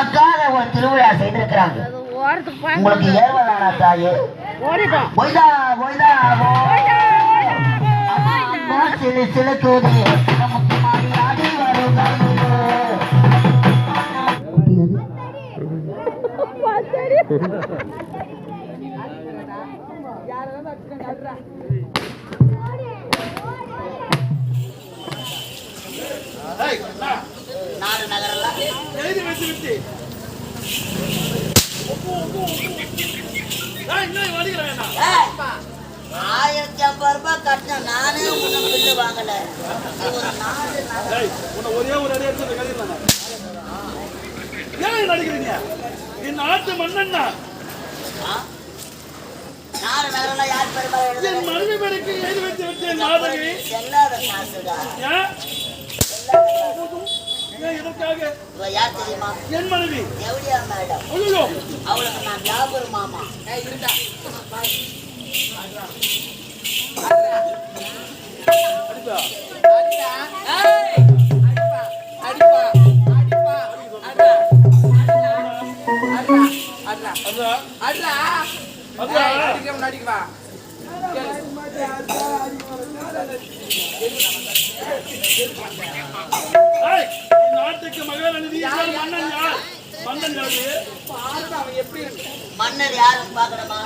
நமக்காக ஒரு திருவிழா செய்திருக்கிறாங்க. உங்களுக்கு ஏறுவதானா தாயே? போய்தா போய்தா சிலு சிலு தூது முக்கியமாடி ஆடி வரும் நாடு நகரெல்லாம் ₹1050 கட்டணும். நானே உன்னை பில்லு வாங்கல. ஒரே ஒரு அடி எடுத்து நடிக்கிறீங்க. நாட்டு மன்னன் நாடு நகரெல்லாம் யார் பெருமை மனைவி பேருக்கு எழுதி வச்சு வச்சேன் நாடகி செல்லாத காசுடா. எதற்காக? யார் தெரியுமா? என் மனைவி எவடியா மேடம். அவளுக்கு நான் ஜாபர் மாமா. நாட்டுக்கு மகாராணி மன்னன் யார்? மன்னன் எப்படி மன்னர் யாரும் பாக்கணுமா?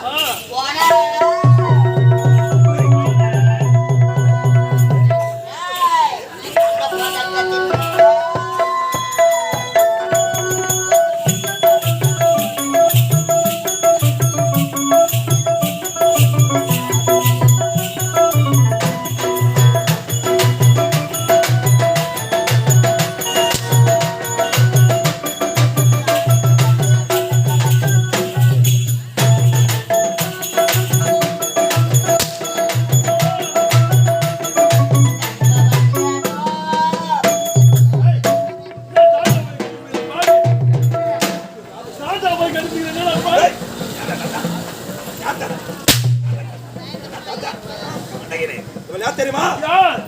தெரியுமா?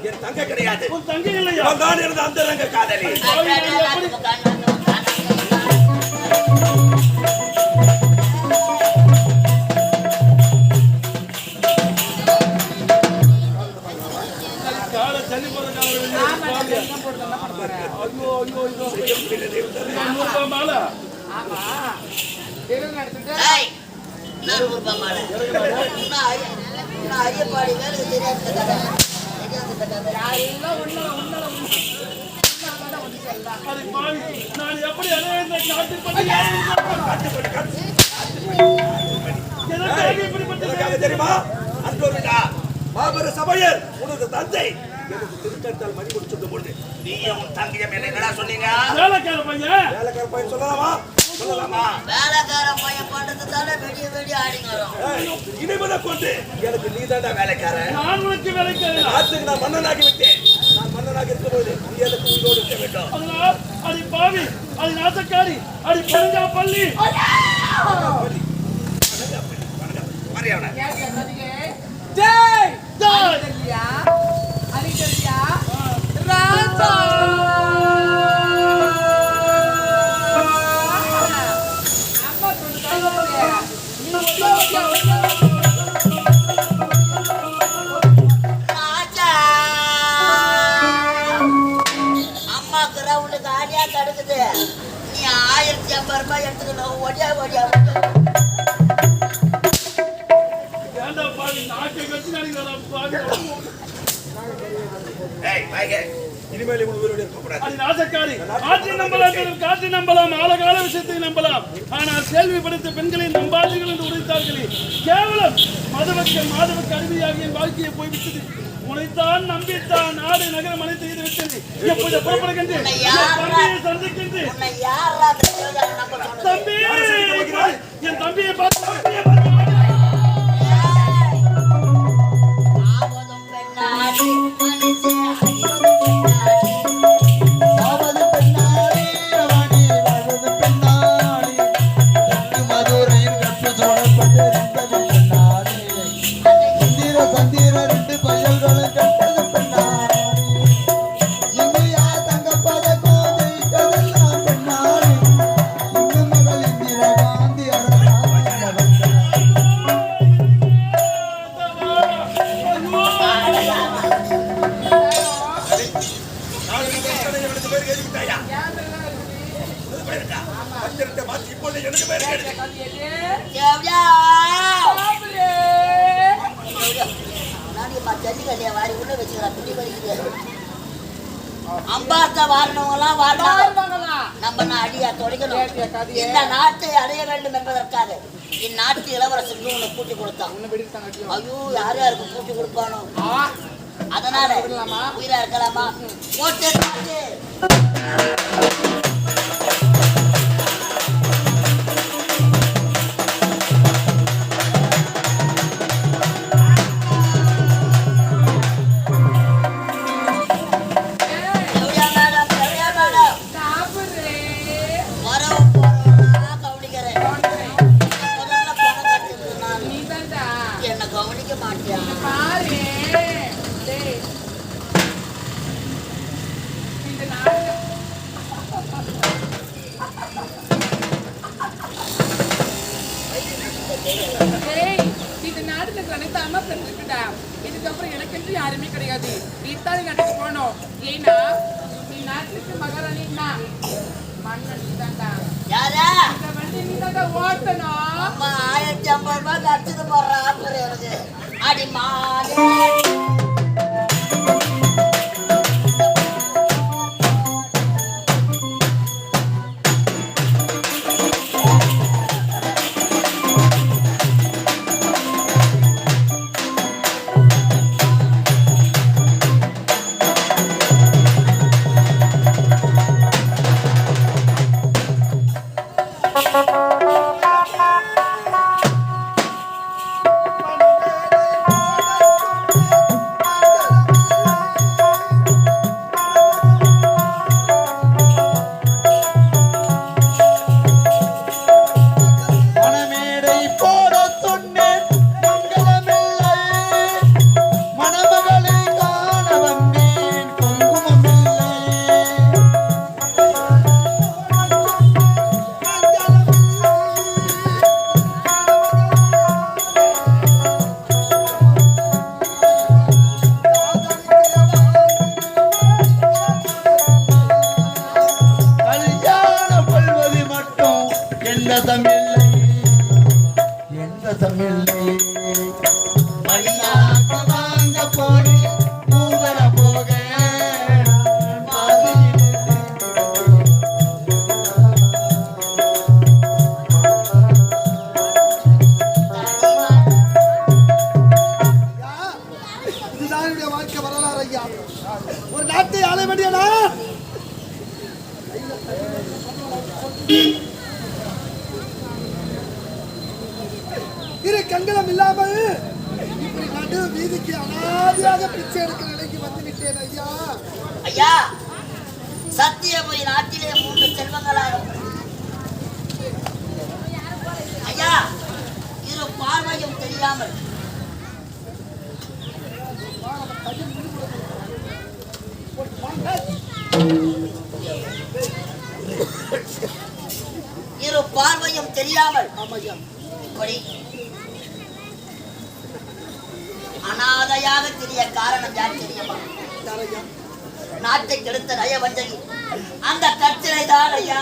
என் தங்க கிடையாது. உன் தங்க இல்லையா? நான் இருந்த அந்த ரங்க காதலி. ஐயப்பாடி வேலைக்கு தெரியாது. நான் எப்படி தெரியுமா? மாபெரும் சபையர் உனது தந்தை எனக்கு திருக்கட்டால் மணி முடிச்சு பொழுது நீயும் உன் தங்கையும் என்னடா சொன்னீங்க? வேலைக்கார பையன். வேலைக்கார பையன் சொல்லலாமா? சொல்லலாமா? வேலைக்கார பையன் பண்றது தானே வெடிய வெடி ஆடிங்கிறோம். இனிமேதான் கொண்டு எனக்கு நீ தாண்டா வேலைக்காரன். நான் உனக்கு வேலைக்காரன். நாட்டுக்கு நான் மன்னனாகி விட்டேன். நான் மன்னனாக இருக்கும்போது நீ எனக்கு உயிரோடு இருக்க வேண்டும். அதனால் அடி பாவி, அடி நாசக்காரி, அடி பழங்கா பள்ளி. மரியாதை ஜெய் ஜெய் அலியா அலியா ராஜா அம்மா சொல்லுங்க ராஜா அம்மா கிரவுண்டுக்கு ஆடியா தடுக்குது. நீ ₹1050 எடுத்துக்கணும். ஒடியா ஒடியா காற்றை நம்பலாம், ஆழகால விஷயத்தை நம்பலாம். ஆனால் கேள்வி படித்த பெண்களை நம்பாதீர்கள் என்று உரைத்தார்களே, கேவலம் மாதவக்கு அடிமையாக என் வாழ்க்கையை போய்விட்டது. உனைத்தான் நம்பித்தான் நாடு நகரம் அனைத்து செய்து விட்டது. எப்போது புறப்படுகின்றேன் சந்திக்கின்றேன். தம்பி என் தம்பியை பார்த்து தேவடியா ஜல்லிக்கல்லையா வாரி உள்ள வச்சுக்கிறா குட்டி படிக்குது அம்பாத்த வாரணவங்களாம் வாரணம் நம்ம அடியா தொடங்கணும். இந்த நாட்டை அடைய வேண்டும் என்பதற்காக இந்நாட்டு இளவரசருக்கு உன்னை கூட்டி கொடுத்தான். ஐயோ யார் யாருக்கு கூட்டி கொடுப்பானோ அதனால உயிரா இருக்கலாமா போட்டு இதுக்கப்புறம் எனக்கு யாருமே கிடையாது. நீதான் கடைக்கு போனோம். ஏன்னா நீ நாட்டுக்கு மகாராணி மன்னன் நீதான்டா. இந்த வண்டி நீதான்டா ஓட்டணும். 1050 ரூபாய் கட்டுது போடுறான் அடி மாடு. ஒரு நாட்டை ஆள வேண்டியனா இரு கண்களும் இல்லாமல் இப்படி நடு வீதிக்கு அனாதியாக பிச்சை எடுக்கிற நிலைக்கு வந்து விட்டேன் ஐயா. ஐயா சத்தியபுரி நாட்டிலே 3 செல்வங்களாகும். ஐயா இரு பார்வையும் தெரியாமல் இரு பார்வையும் தெரியாமல் இப்படி அனாதையாக தெரிய காரணம் யார் தெரியுமா? நாட்டை கெடுத்த நயவஞ்சகி அந்த கட்சியை தான் ஐயா.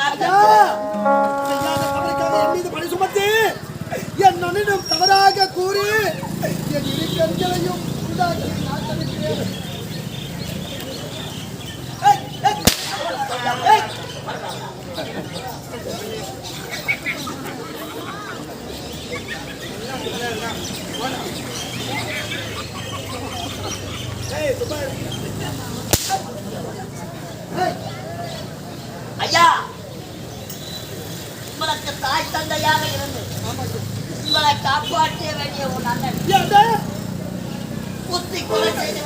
என் மீது பழி சுமத்தி என் நன்னும் தவறாக கூறி என் இரு கண்களையும் உண்டாக்கி நாட்டடிக்கிறேன். ஐயா உங்களுக்கு தாய் தந்தையாக இருந்து உங்களை காப்பாற்ற வேண்டிய ஒரு அண்ணன் குத்தி கொலை செய்து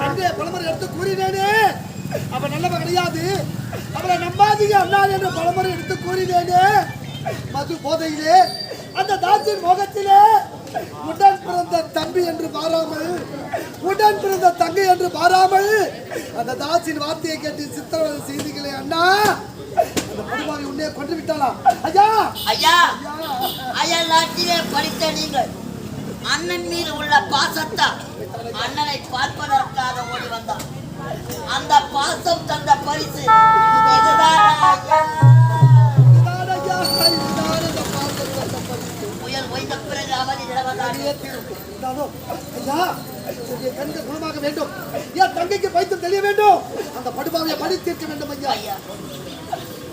அங்கே பலமுறை எடுத்து கூறினேனே அவ நல்லவ கிடையாது, அவளை நம்பாதீங்க அண்ணா என்று பலமுறை எடுத்து கூறினேனே. மது போதையிலே அந்த தாசின் மோகத்திலே உடன் பிறந்த தம்பி என்று பாராமல் உடன் பிறந்த தங்கை என்று பாராமல் அந்த தாசின் வார்த்தையை கேட்டு சித்திரவதை செய்திகளே அண்ணா. அந்த படுபாவை உன்னே கொண்டு விட்டாளா ஐயா? ஐயா அயல் நாட்டிலே படித்த நீங்கள் அண்ணன் மீது உள்ள பாசத்தா அண்ணனை பார்ப்பதற்காக ஓடி வந்தார். அந்த பாசம் தந்த பரிசு இதுதான் ஐயா. புயல் ஓய்ந்த பிறகு அவதி நிலவதானே கண்கள் குணமாக வேண்டும். என் தங்கைக்கு பைத்தியம் தெரிய வேண்டும். அந்த படுபாவையை பழி தீர்க்க வேண்டும் ஐயா. ஐயா,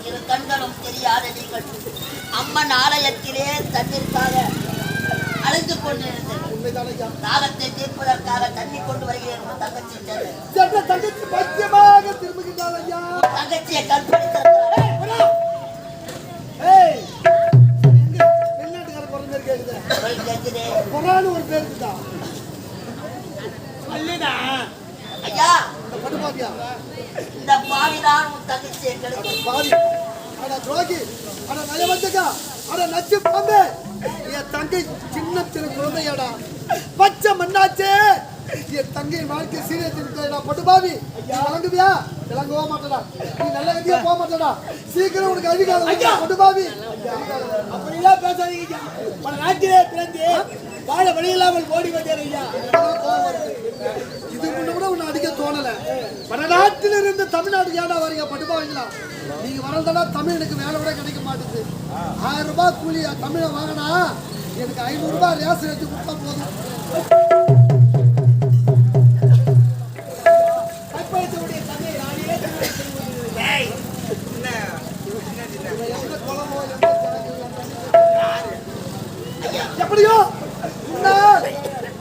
இரு கண்களும் தெரியாத நீங்கள் அம்மன் ஆலயத்திலே தண்ணீருக்காக அழைத்து கொண்டிருந்தது. உண்மைதான் ஐயா. தாகத்தை தீர்ப்பதற்காக தண்ணி கொண்டு வருகிறேன் உன் தங்கச்சி சென்று. என்ற தங்கைக்கு பைத்தியமாக திரும்புகின்றார் ஐயா. தங்கச்சியை கற்பழித்திருக்கிறார். ஏய், எங்க வெளிநாட்டுக்கார குறை மாதிரி கேக்குது. போய் கேட்குதே. குரான்னு ஒரு பேர் இருக்குதா? ஐயா, இந்த படுபாவியா? இந்த பாவிதான் உன் தங்கச்சியை கெடுக்கும். பாவி, அட துரோகி, அட நயவஞ்சகா, அட நச்சு பாம்பே. என் தங்கை சின்ன குழந்தையாடா, பச்சை மண்ணாச்சே. என் தங்கை வாழ்க்கை சீரியஸ் படுபாவி. நீ வழங்குவியா? விளங்கவோ மாட்டடா. நீ நல்ல கதியா போக மாட்டடா. சீக்கிரம் உனக்கு அதிகாரம் படுபாவி. அப்படிலாம் பேசாதீங்க. பல நாட்டிலே பிறந்து வாழ வழி இல்லாமல் ஓடி வந்தேன் ஐயா. இது முன்ன கூட உன்னை அடிக்க தோணல. வடநாட்டில் இருந்து தமிழ்நாடு ஏடா வரீங்க படுபாவீங்களா? நீங்க வரலன்னா தமிழ் எனக்கு வேலை கூட கிடைக்க மாட்டேங்குது. 1000 ரூபாய் கூலி தமிழை வாங்கினா எனக்கு 500 ரூபாய் ரேஷன் வச்சு கொடுத்தா போதும். கற்பழித்தவுடைய தந்தை நானே எந்த குளமோ எந்த எப்படியோ உன்னால்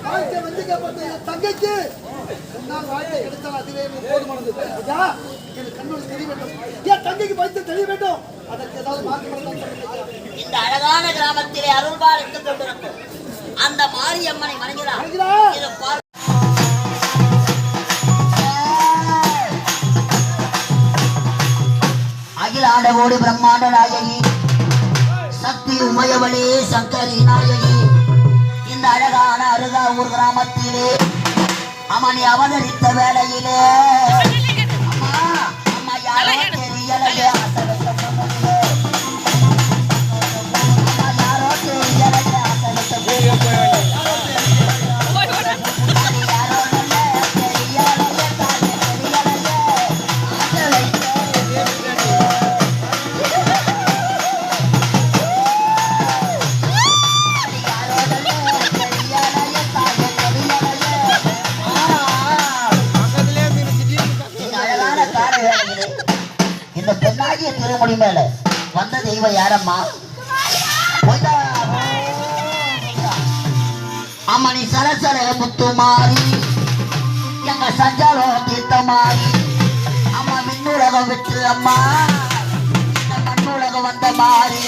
வாழ்க்கை வஞ்சிக்கப்பட்ட என் தங்கைக்கு உன்னால் வாழ்க்கை கிடைத்தால் அதுவே எனக்கு போதுமானது. ஐயா, எனக்கு கண்ணோடு தெரிய வேண்டும். என் தங்கைக்கு பயத்து தெரிய வேண்டும். அதற்கு ஏதாவது மாற்றம் இந்த அழகான கிராமத்திலே அருள்பாலித்துக் கொண்டிருக்கும் அந்த மாரியம்மனை வணங்கினார். இதை பார். அகில ஆண்டவோடு பிரம்மாண்ட நாயகி சக்தி உமையவளே சங்கரி நாயகி இந்த அழகான அருகாவூர் கிராமத்திலே அம்மனை அவதரித்த வேளையிலே அம்மா அம்மா யாரோ தெரியலையே அம்மா யாரோ தெரியலையே இந்த பெண்ணாகிய திருமுடி மேல வந்த தெய்வம் யாரம்மா? அம்மணி சரசர முத்துமாரி எங்க சஞ்சாரம் தீர்த்த மாறி அம்மா மின்னுலகம் விட்டு அம்மா இந்த மண்ணுலகம் வந்த மாறி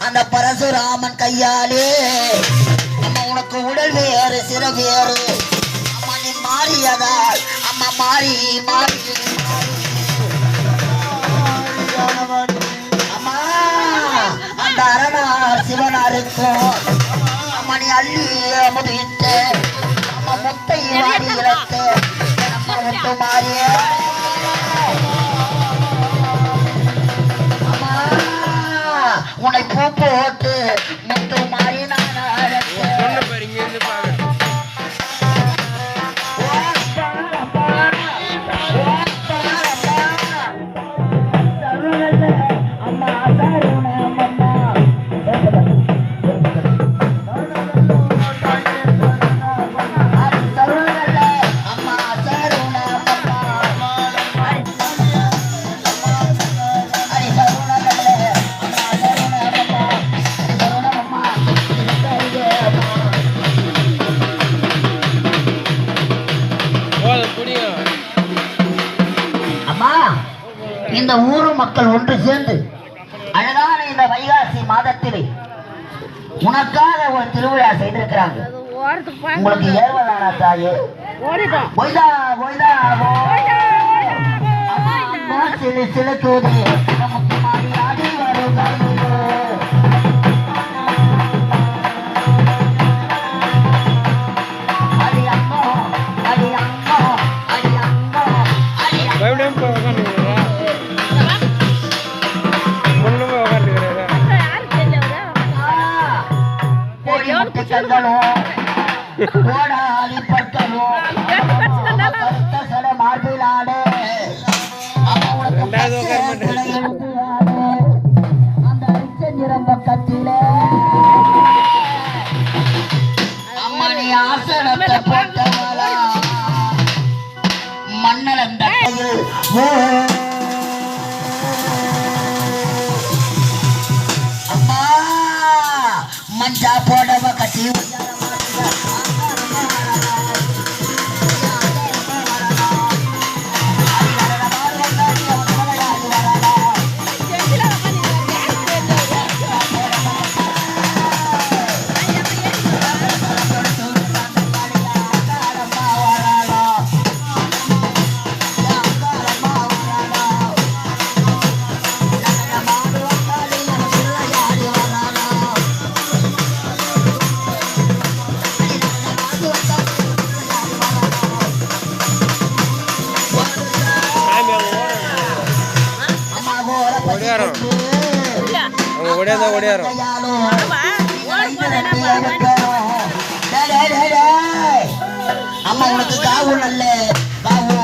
அந்த பரசுராமன் கையாலே அம்மா உனக்கு உடல் வேறு சிற வேறு அம்மா நீ மாறியதால் அம்மா மாறி மாறி அம்மா அந்த அரணார் சிவனாருக்கும் அம்மா நீ அள்ளி அமுதிட்டு அம்மா முத்தை வாரி இழத்து அம்மா முத்து மாறிய அம்மா உன்னை பூ போட்டு முத்து மாறி நான் இந்த ஊரு மக்கள் ஒன்று சேர்ந்து அழகான இந்த வைகாசி மாதத்திலே உனக்காக ஒரு திருவிழா செய்திருக்கிறாங்க. உங்களுக்கு ஏறுவதானா தாயே? போய்தா போய்தா சிலு சிலுக்குது முத்துமாரி ஆடி வரும் அடி அங்கோ அடி அங்கோ அடி அங்கோ அடி கோடாலி பற்களும் போடவ கட்டி அம்மா உனக்கு காவு நல்ல காவு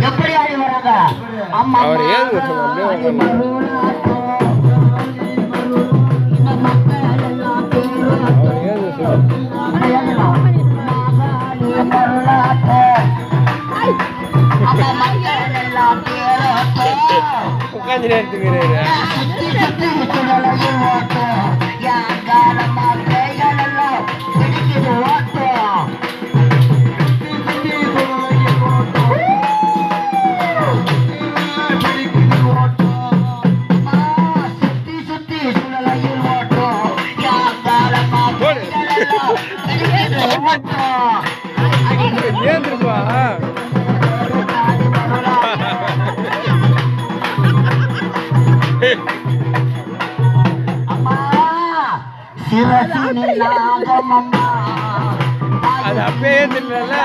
எப்படி ஆடி வராங்க அம்மா உட்காந்து எடுத்துக்கிறேன் ஏந்திருப்பா அது அப்பயே ஏந்திரல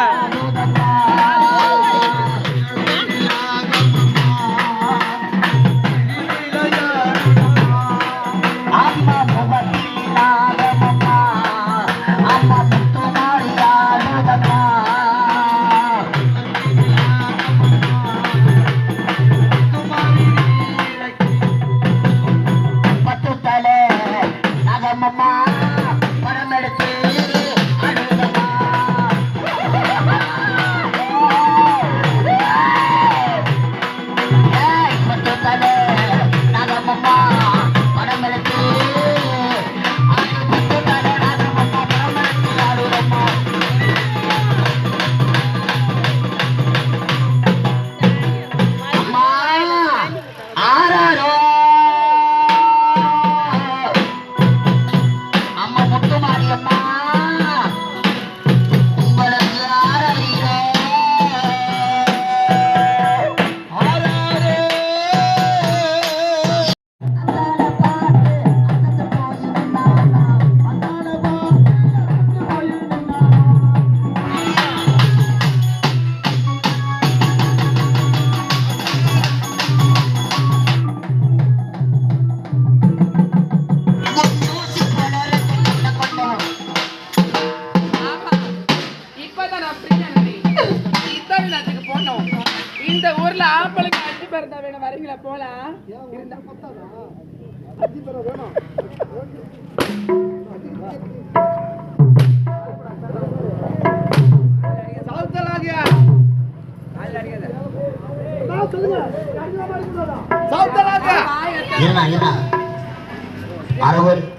வேணும் வரீங்களா போலாம் இருந்தா அஞ்சு பேரை வேணும்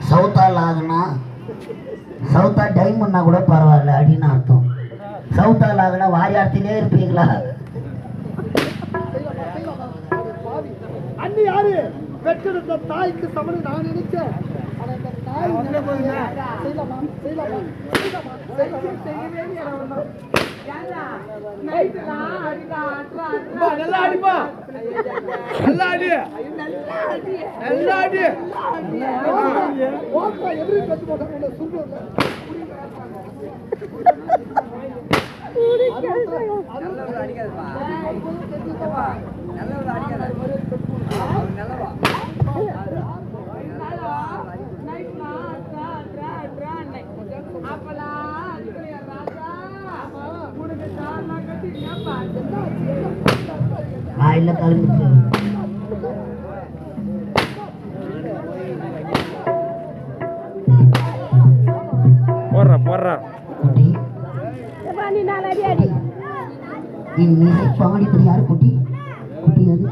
சவுத்தால் ஆகுனா சவுத்தா டைம்னா கூட பரவாயில்ல அப்படின்னு அர்த்தம். சவுத்தால் ஆகுனா வாரியார்த்திலே இருப்பீங்களா? அண்ணி யாரு பெற்றெடுத்த தாய்க்கு சமன் நான் நினைச்சேன். ஆனா இந்த தாய் செய்யலாமா செய்யலாமா நல்லா அடிப்பா நல்லா அடி நல்லா அடி எப்படி கத்து போட்டாங்க சொல்லுங்க. வாயில கலந்துச்சு. போடுறா நீ மியூசிக் பாடிப்பது யாரு குட்டி? குட்டி அது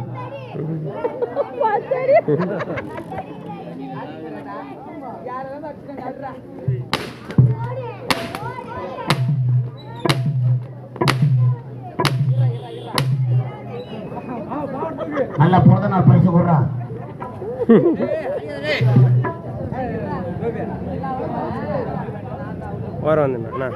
நல்லா போத நான் பரிசு கொடுறா. ஓர வந்துண்ணா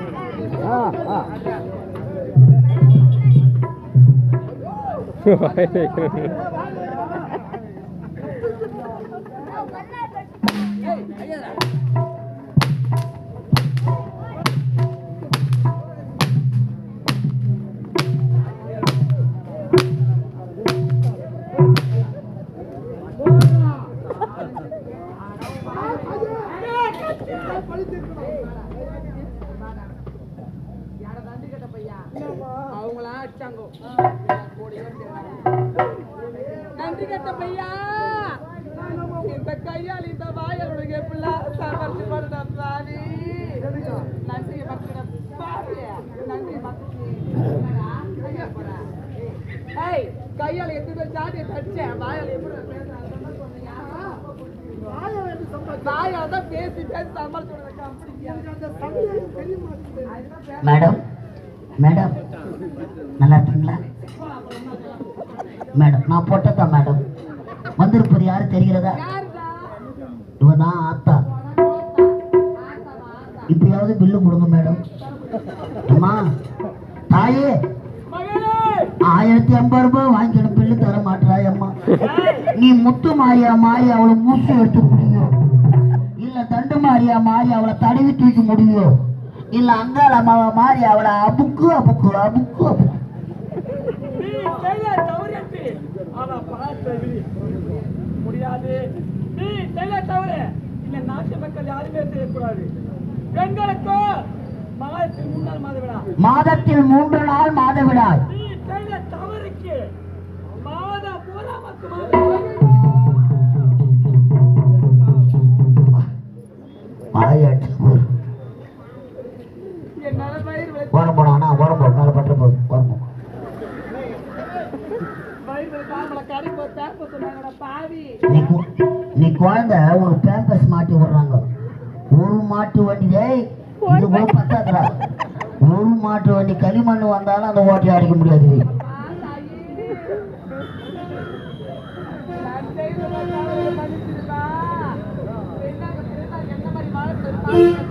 அவங்களாம் அடிச்சாங்க. நன்றி கட்ட பையா இந்த கையால் இந்த வாயால் உனக்கு எப்படிலாம் சமர்த்தி பண்ண பாவி. நன்றி பக்கட பாவி நன்றி கையால் எத்தனை சாட்டியை தடிச்சேன் வாயால் எப்படி வாயால் தான் பேசி பேசி சமாளிச்சு. மேடம் மேடம் நல்லா இருக்கீங்களா மேடம்? நான் போட்டதான் மேடம். வந்திருப்பது யாரு தெரிகிறதா? இவதான் ஆத்தா. இப்பயாவது பில்லு கொடுங்க மேடம். அம்மா தாயே 1050 ரூபாய் வாங்கிக்கணும், பில்லு தர மாட்டாய் அம்மா. நீ முத்து மாறியா மாறி அவளை மூச்சு எடுத்து முடியும், இல்ல தண்டு மாறியா மாறி அவளை தடவி தூக்கி முடியும், இல்ல அங்காள மாறி அவளை அபுக்கு அபுக்கு அபுக்கு அபுக்கு. முடியாது. நீ செய்ய தவிர இல்ல நாட்டு மக்கள் யாருமே செய்யக்கூடாது. பெண்களுக்கு மாதத்தில் 3 நாள் மாதவிடா. மாதத்தில் 3 நாள் மாதவிடாய். நீ செய்ய தவறுக்கு மாதம் பூரா ஓரம் போனா ஓரம் போ மேல பற்ற போகுது ஓரம் போ. நீ குழந்தை உனக்கு பேம்பஸ் மாட்டி விடுறாங்க. ஒரு மாட்டு வண்டியை இது கூட பத்தாதுடா. ஒரு மாட்டு வண்டி களிமண் வந்தாலும் அந்த ஓட்டையை அடிக்க முடியாது. என்ன